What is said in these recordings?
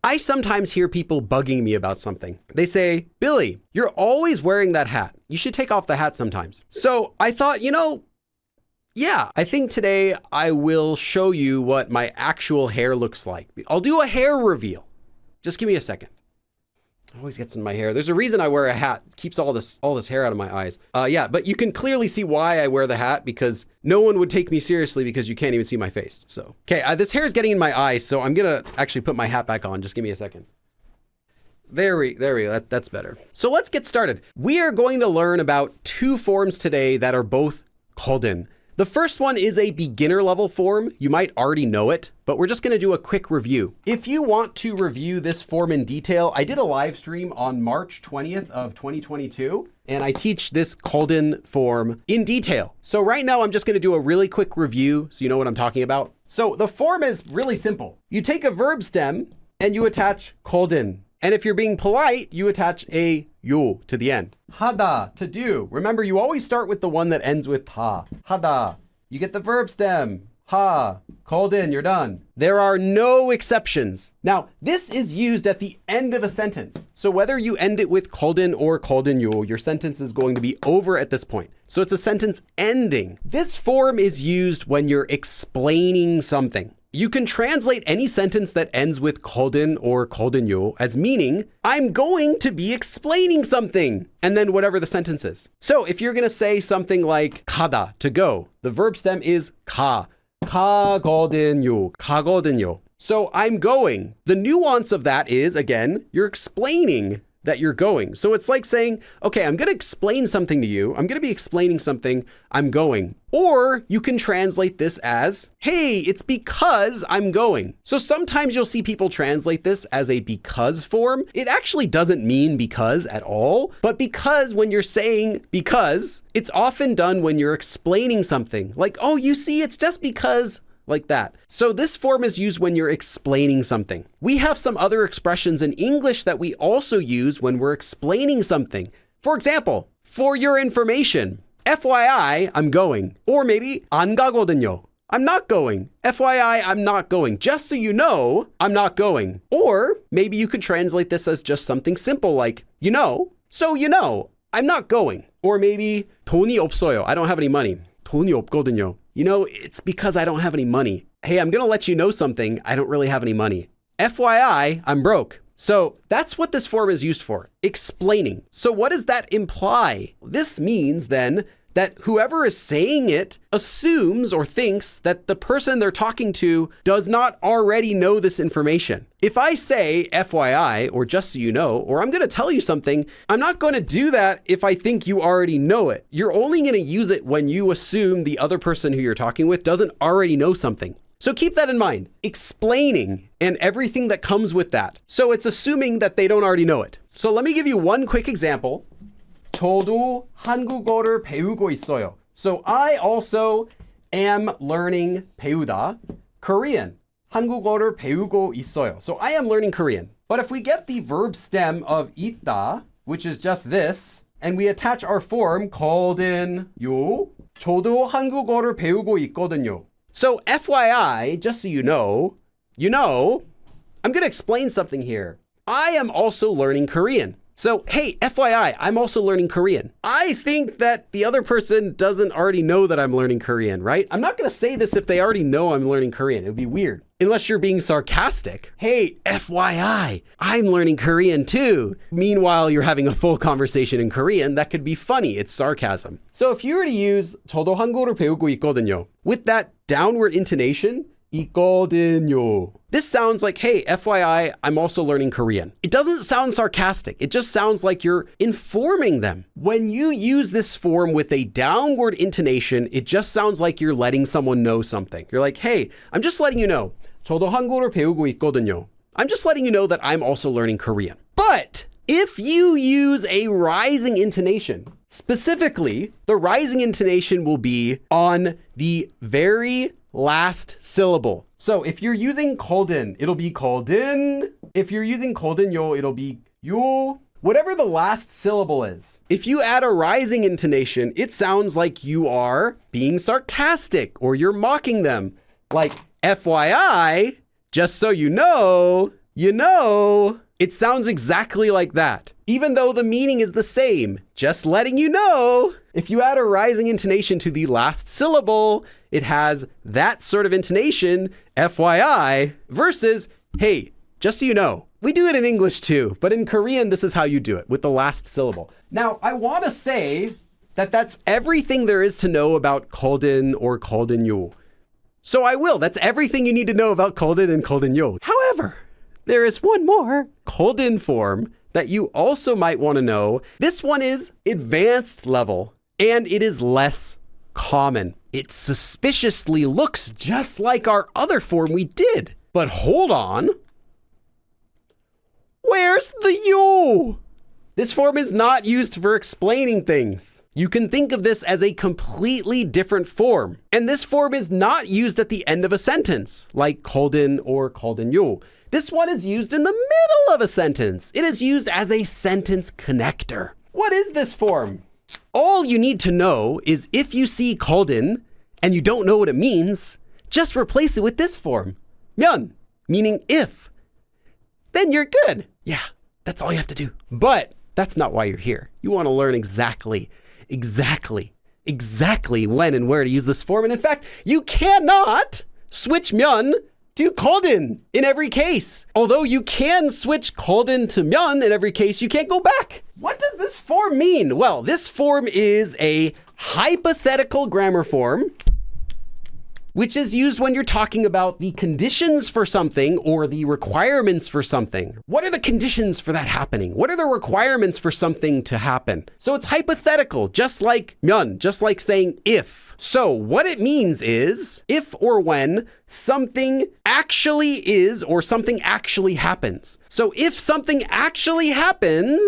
I sometimes hear people bugging me about something. They say, Billy, you're always wearing that hat. You should take off the hat sometimes. So I thought, yeah, I think today I will show you what my actual hair looks like. I'll do a hair reveal. Just give me a second. It always gets in my hair. There's a reason I wear a hat. It keeps all this hair out of my eyes. Yeah, but you can clearly see why I wear the hat, because no one would take me seriously because you can't even see my face. So, okay, this hair is getting in my eyes, so I'm gonna actually put my hat back on. Just give me a second. There we go. That's better. So let's get started. We are going to learn about two forms today that are both called in. The first one is a beginner level form. You might already know it, but we're just going to do a quick review. If you want to review this form in detail, I did a live stream on March 20th of 2022, and I teach this called in form in detail. So right now I'm just going to do a really quick review so you know what I'm talking about. So the form is really simple. You take a verb stem and you attach called in. And if you're being polite, you attach a 요 to the end. 하다, to do. Remember, you always start with the one that ends with 다. 하다. You get the verb stem. 하. Called in, you're done. There are no exceptions. Now, this is used at the end of a sentence. So whether you end it with called in or called in 요, your sentence is going to be over at this point. So it's a sentence ending. This form is used when you're explaining something. You can translate any sentence that ends with called in or called in 요 as meaning, I'm going to be explaining something, and then whatever the sentence is. So if you're going to say something like 가다, to go, the verb stem is 가, 가거든요, 가거든요. So I'm going. The nuance of that is, again, you're explaining that you're going. So it's like saying, okay, I'm going to explain something to you. I'm going to be explaining something. I'm going. Or you can translate this as, hey, it's because I'm going. So sometimes you'll see people translate this as a because form. It actually doesn't mean because at all, but because when you're saying because, it's often done when you're explaining something like, oh, you see, it's just because, like that. So this form is used when you're explaining something. We have some other expressions in English that we also use when we're explaining something. For example, for your information, FYI, I'm going. Or maybe 안 가거든요. I'm not going. FYI, I'm not going. Just so you know, I'm not going. Or maybe you could translate this as just something simple like, so you know, I'm not going. Or maybe 돈이 없어요. I don't have any money. 돈이 없거든요. It's because I don't have any money. Hey, I'm going to let you know something. I don't really have any money. FYI, I'm broke. So that's what this form is used for, explaining. So what does that imply? This means then that whoever is saying it assumes or thinks that the person they're talking to does not already know this information. If I say FYI, or just so you know, or I'm going to tell you something, I'm not going to do that if I think you already know it. You're only going to use it when you assume the other person who you're talking with doesn't already know something. So keep that in mind, explaining and everything that comes with that. So it's assuming that they don't already know it. So let me give you one quick example. 저도 한국어를 배우고 있어요. So I also am learning 배우다, Korean. 한국어를 배우고 있어요. So I am learning Korean. But if we get the verb stem of 있다, which is just this, and we attach our form called in 요, 저도 한국어를 배우고 있거든요. So FYI, just so you know, I'm going to explain something here. I am also learning Korean. So, hey, FYI, I'm also learning Korean. I think that the other person doesn't already know that I'm learning Korean, right? I'm not going to say this if they already know I'm learning Korean. It would be weird. Unless you're being sarcastic. Hey, FYI, I'm learning Korean too. Meanwhile, you're having a full conversation in Korean. That could be funny. It's sarcasm. So if you were to use 저도 한국어를 배우고 있거든요 with that downward intonation, 있거든요. This sounds like, hey, FYI, I'm also learning Korean. It doesn't sound sarcastic. It just sounds like you're informing them. When you use this form with a downward intonation, it just sounds like you're letting someone know something. You're like, hey, I'm just letting you know. 저도 한국어를 배우고 있거든요. I'm just letting you know that I'm also learning Korean. But if you use a rising intonation, specifically, the rising intonation will be on the very last syllable. So if you're using called in, it'll be called in. If you're using called in 요, it'll be 요. Whatever the last syllable is. If you add a rising intonation, it sounds like you are being sarcastic or you're mocking them. Like, FYI, just so you know, You know, it sounds exactly like that, even though the meaning is the same. Just letting you know, if you add a rising intonation to the last syllable, it has that sort of intonation, FYI, versus, hey, just so you know, we do it in English too, but in Korean, this is how you do it, with the last syllable. Now, I want to say that that's everything there is to know about Koldin or Koldinyo. So I will. That's everything you need to know about Koldin and Koldinyo. However, there is one more Koldin form that you also might want to know. This one is advanced level, and it is less common. It suspiciously looks just like our other form we did. But hold on. Where's the yo? This form is not used for explaining things. You can think of this as a completely different form. And this form is not used at the end of a sentence, like Koldin or Koldinyo. This one is used in the middle of a sentence. It is used as a sentence connector. What is this form? All you need to know is if you see Koldin and you don't know what it means, just replace it with this form, 면, meaning if. Then you're good. Yeah, that's all you have to do. But that's not why you're here. You want to learn exactly when and where to use this form. And in fact, you cannot switch 면 to Koldin in every case. Although you can switch Koldin to 면 in every case, you can't go back. What does this form mean? Well, this form is a hypothetical grammar form, which is used when you're talking about the conditions for something or the requirements for something. What are the conditions for that happening? What are the requirements for something to happen? So it's hypothetical, just like 면, just like saying if. So what it means is if or when something actually is or something actually happens. So if something actually happens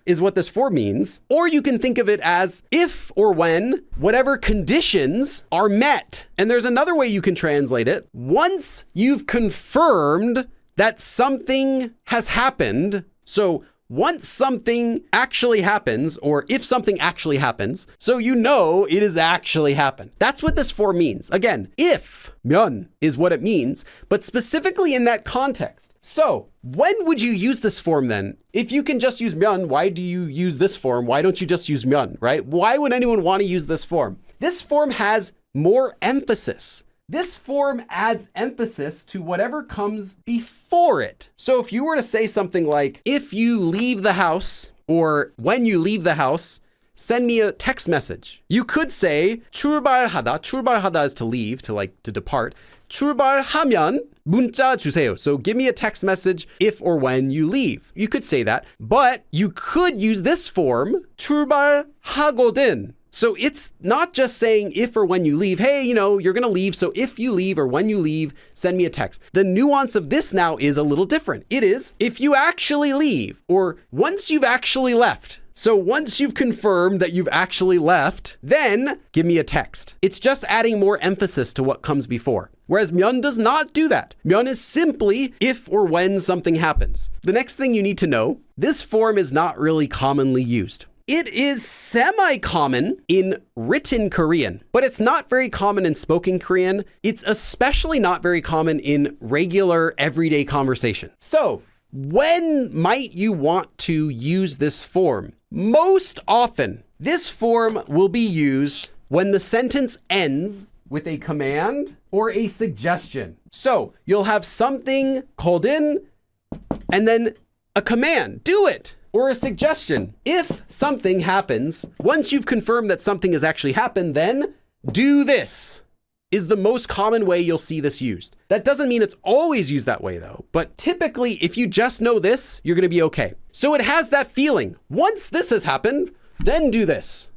is what this form means, or you can think of it as if or when whatever conditions are met. And there's another way you can translate it. Once you've confirmed that something has happened, so once something actually happens, or if something actually happens, so you know it has actually happened. That's what this form means. Again, if, 면, is what it means, but specifically in that context. So when would you use this form then? If you can just use 면, why do you use this form? Why don't you just use 면, right? Why would anyone want to use this form? This form has more emphasis. This form adds emphasis to whatever comes before it. So if you were to say something like, if you leave the house, or when you leave the house, send me a text message. You could say, 출발하다. 출발하다 is to leave, to depart. 출발하면 문자 주세요. So give me a text message if or when you leave. You could say that, but you could use this form, 출발하거든. So it's not just saying if or when you leave, hey, you're going to leave. So if you leave or when you leave, send me a text. The nuance of this now is a little different. It is if you actually leave or once you've actually left. So once you've confirmed that you've actually left, then give me a text. It's just adding more emphasis to what comes before. Whereas 면 does not do that. 면 is simply if or when something happens. The next thing you need to know, this form is not really commonly used. It is semi-common in written Korean, but it's not very common in spoken Korean. It's especially not very common in regular everyday conversation. So when might you want to use this form? Most often, this form will be used when the sentence ends with a command or a suggestion. So you'll have something called in and then a command, do it. Or a suggestion. If something happens, once you've confirmed that something has actually happened, then do this is the most common way you'll see this used. That doesn't mean it's always used that way though, but typically if you just know this, you're gonna be okay. So it has that feeling. Once this has happened, then do this.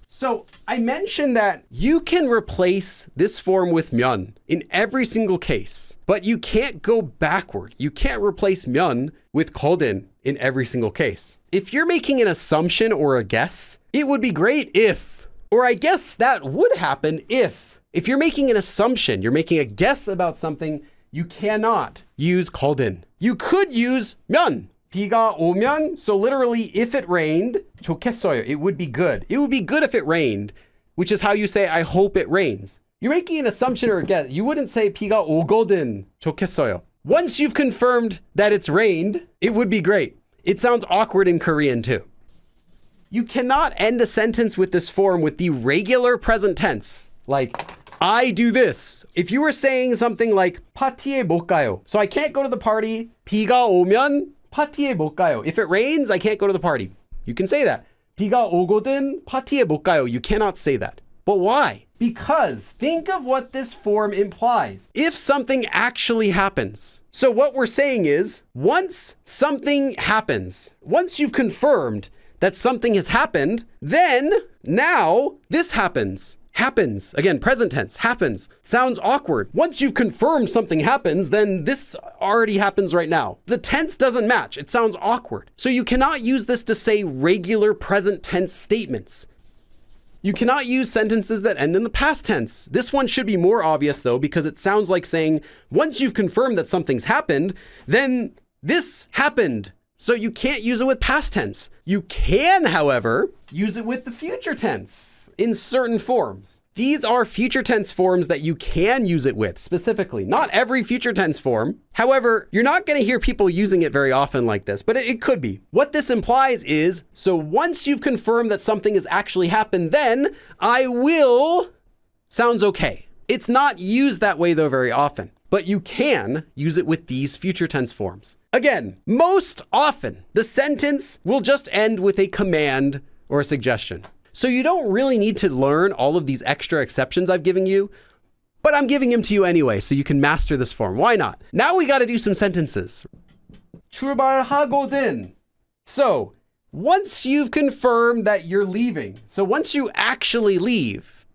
So I mentioned that you can replace this form with 면 in every single case, but you can't go backward. You can't replace 면 with koldin in every single case. If you're making an assumption or a guess, it would be great if, or I guess that would happen if you're making an assumption, you're making a guess about something, you cannot use koldin. You could use 면. 비가 오면, so literally if it rained, 좋겠어요. It would be good. It would be good if it rained, which is how you say, I hope it rains. You're making an assumption or a guess. You wouldn't say 비가 오거든, 좋겠어요. Once you've confirmed that it's rained, it would be great. It sounds awkward in Korean too. You cannot end a sentence with this form with the regular present tense. Like, I do this. If you were saying something like 파티에 못 가요. So I can't go to the party. 비가 오면 파티에 못 가요. If it rains, I can't go to the party. You can say that. 비가 오거든 파티에 못 가요. You cannot say that. But why? Because think of what this form implies. If something actually happens. So what we're saying is, once something happens, once you've confirmed that something has happened, then now this happens. Happens. Again, present tense, happens. Sounds awkward. Once you've confirmed something happens, then this already happens right now. The tense doesn't match. It sounds awkward. So you cannot use this to say regular present tense statements. You cannot use sentences that end in the past tense. This one should be more obvious though, because it sounds like saying, once you've confirmed that something's happened, then this happened. So you can't use it with past tense. You can, however, use it with the future tense in certain forms. These are future tense forms that you can use it with specifically. Not every future tense form. However, you're not going to hear people using it very often like this, but it could be. What this implies is, so once you've confirmed that something has actually happened, then I will sounds okay. It's not used that way though very often, but you can use it with these future tense forms. Again, most often, the sentence will just end with a command or a suggestion. So you don't really need to learn all of these extra exceptions I've given you, but I'm giving them to you anyway, so you can master this form. Why not? Now we got to do some sentences. 출발하거든. So once you've confirmed that you're leaving, so once you actually leave,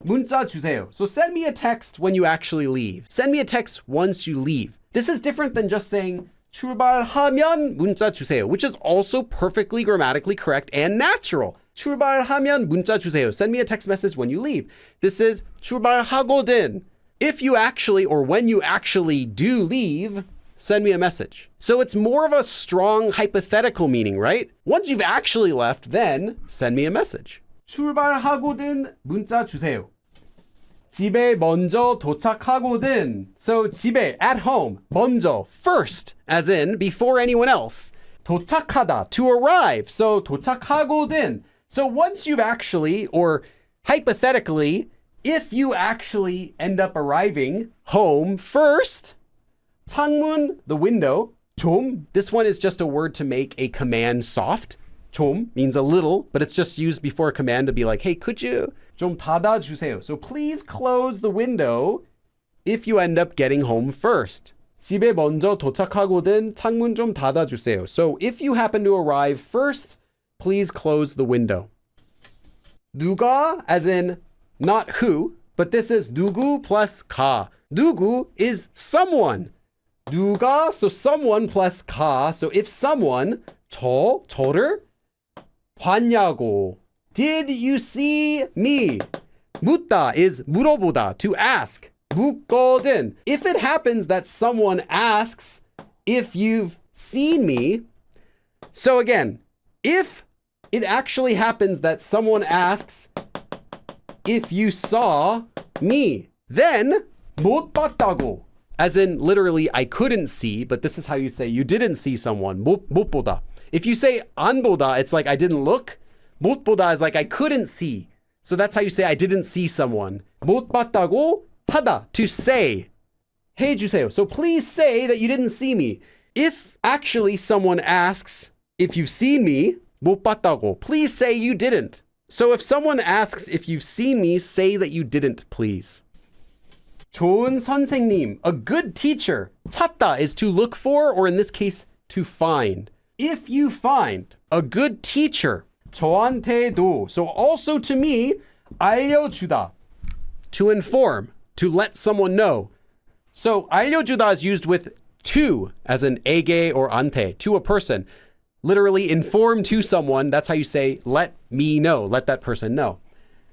문자 주세요. So send me a text when you actually leave. Send me a text once you leave. This is different than just saying 출발하면 문자 주세요, which is also perfectly grammatically correct and natural. 출발하면 문자 주세요. Send me a text message when you leave. This is 출발하거든. If you actually, or when you actually do leave, send me a message. So it's more of a strong hypothetical meaning, right? Once you've actually left, then send me a message. 출발하거든 문자 주세요. 집에 먼저 도착하거든. So 집에, at home, 먼저, first, as in before anyone else. 도착하다, to arrive. So 도착하거든. So once you've actually, or hypothetically, if you actually end up arriving home first, 창문, the window, 좀, this one is just a word to make a command soft. 좀 means a little, but it's just used before a command to be like, hey, could you 좀 닫아주세요. So please close the window if you end up getting home first. 집에 먼저 도착하거든 창문 좀 닫아주세요. So if you happen to arrive first, please close the window. 누가, as in not who, but this is 누구 plus 가. 누구 is someone. 누가, so someone plus 가. So if someone, 저를 봤냐고. Did you see me? 묻다 is 물어보다, to ask. 묻거든. If it happens that someone asks if you've seen me, so again, if it actually happens that someone asks if you saw me, then 못 봤다고. As in literally I couldn't see, but this is how you say you didn't see someone. 못 보다. If you say 안 보다, it's like I didn't look. 못 보다 is like I couldn't see. So that's how you say I didn't see someone. 못 봤다고 하다, to say. 해주세요. So please say that you didn't see me. If actually someone asks if you've seen me, 못 봤다고, please say you didn't. So if someone asks if you've seen me, say that you didn't, please. 좋은 선생님, a good teacher. 찾다 is to look for, or in this case, to find. If you find a good teacher, 저한테도, so also to me, 알려주다, to inform, to let someone know. So 알려주다 is used with to, as in 에게 or ante, to a person. Literally inform to someone, that's how you say, let me know, let that person know.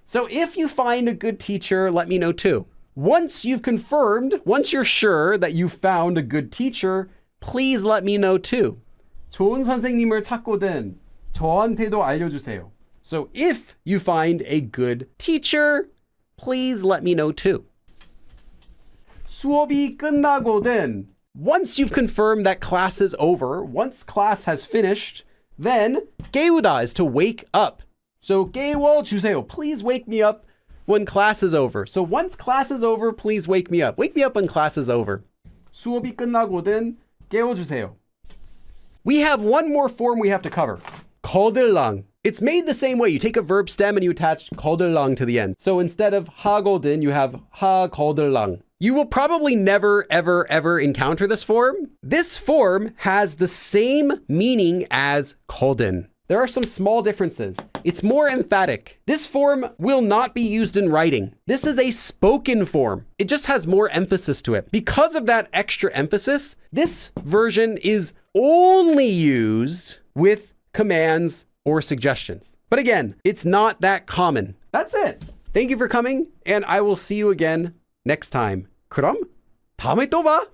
So if you find a good teacher, let me know too. Once you've confirmed, once you're sure that you found a good teacher, please let me know too. 좋은 선생님을 찾거든 저한테도 알려주세요. So if you find a good teacher, please let me know too. 수업이 끝나거든 Once you've confirmed that class is over, once class has finished, then 깨우다 is to wake up. So 깨워주세요. Please wake me up when class is over. So once class is over, please wake me up. Wake me up when class is over. 수업이 끝나거든 깨워주세요. We have one more form we have to cover. 거들랑. It's made the same way. You take a verb stem and you attach 거들랑 to the end. So instead of 하거든, you have 하거들랑. You will probably never, ever, ever encounter this form. This form has the same meaning as 거든. There are some small differences. It's more emphatic. This form will not be used in writing. This is a spoken form. It just has more emphasis to it. Because of that extra emphasis, this version is only used with commands or suggestions. But again, it's not that common. That's it. Thank you for coming, and I will see you again next time. 그럼 다음에 또 봐.